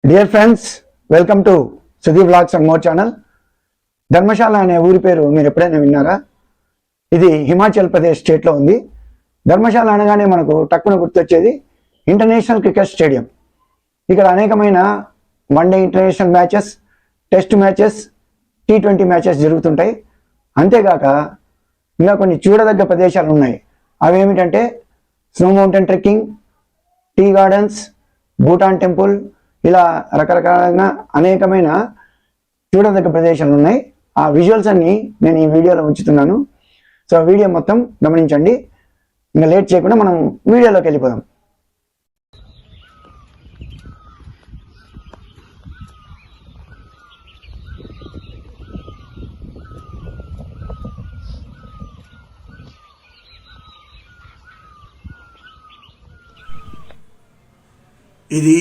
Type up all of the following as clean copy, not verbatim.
Dear friends, welcome to Sudhi vlogs and more channel. Dharamshala అనే ఊరి పేరు మీరు ఎప్పుడైనా విన్నారా? ఇది హిమాచల్ ప్రదేశ్ స్టేట్లో ఉంది. ధర్మశాల అనగానే మనకు టక్కున గుర్తొచ్చేది ఇంటర్నేషనల్ క్రికెట్ స్టేడియం. ఇక్కడ అనేకమైన one day international matches, test matches, T20 matches జరుగుతుంటాయి. అంతేగాక ఇంకా కొన్ని చూడదగ్గ ప్రదేశాలు ఉన్నాయి. అవి ఏమిటంటే snow mountain trekking, tea gardens, Bhutan temple, ఇలా రకరకాలైన అనేకమైన చూడదగ్గ ప్రదేశాలు ఉన్నాయి. ఆ విజువల్స్ అన్ని నేను ఈ వీడియోలో ఉంచుతున్నాను. సో వీడియో మొత్తం గమనించండి. ఇంకా లేట్ చేయకుండా మనం వీడియోలోకి వెళ్ళిపోదాం. ఇది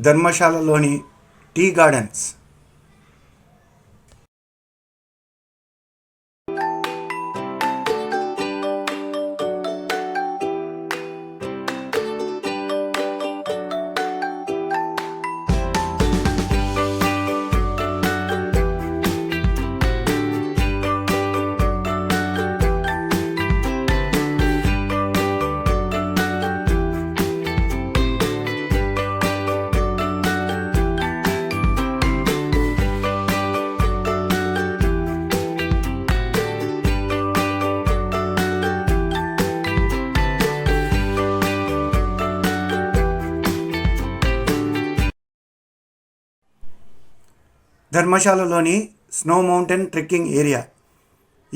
ధర్మశాలలోని టీ గార్డెన్స్. ధర్మశాలలోని స్నో మౌంటైన్ ట్రెక్కింగ్ ఏరియా.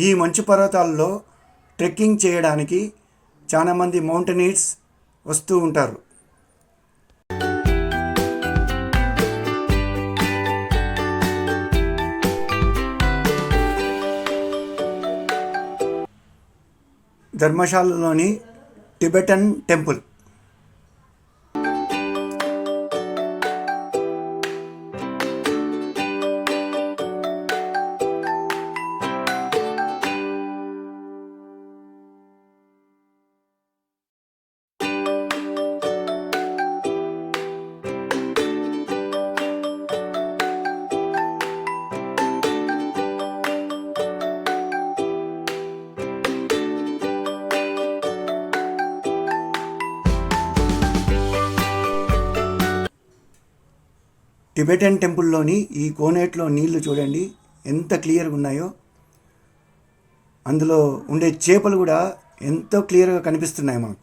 ఈ మంచు పర్వతాల్లో ట్రెక్కింగ్ చేయడానికి చాలామంది మౌంటైనీర్స్ వస్తూ ఉంటారు. ధర్మశాలలోని టిబెటన్ టెంపుల్. టిబెటన్ టెంపుల్లోని ఈ కోనేట్లో నీళ్లు చూడండి ఎంత క్లియర్గా ఉన్నాయో. అందులో ఉండే చేపలు కూడా ఎంతో క్లియర్గా కనిపిస్తున్నాయి మనకు.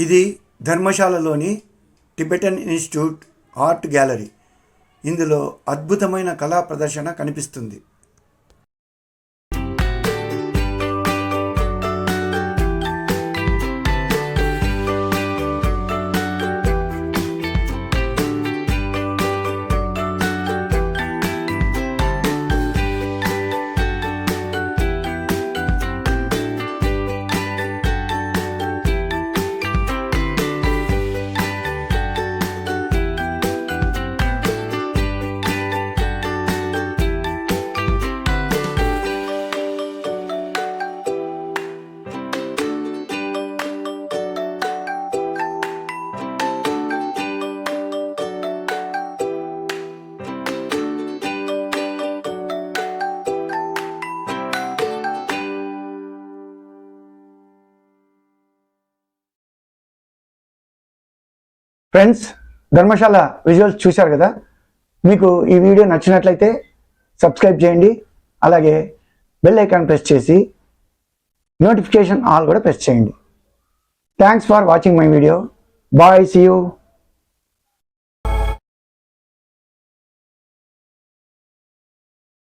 ఇది ధర్మశాలలోని టిబెటన్ ఇన్స్టిట్యూట్ ఆర్ట్ గ్యాలరీ. ఇందులో అద్భుతమైన కళా ప్రదర్శన కనిపిస్తుంది. ఫ్రెండ్స్, ధర్మశాల విజువల్స్ చూశారు కదా. మీకు ఈ వీడియో నచ్చినట్లయితే సబ్స్క్రైబ్ చేయండి, అలాగే బెల్ ఐకాన్ ప్రెస్ చేసి నోటిఫికేషన్ ఆల్ కూడా ప్రెస్ చేయండి. Thanks for watching my video. Bye, see you.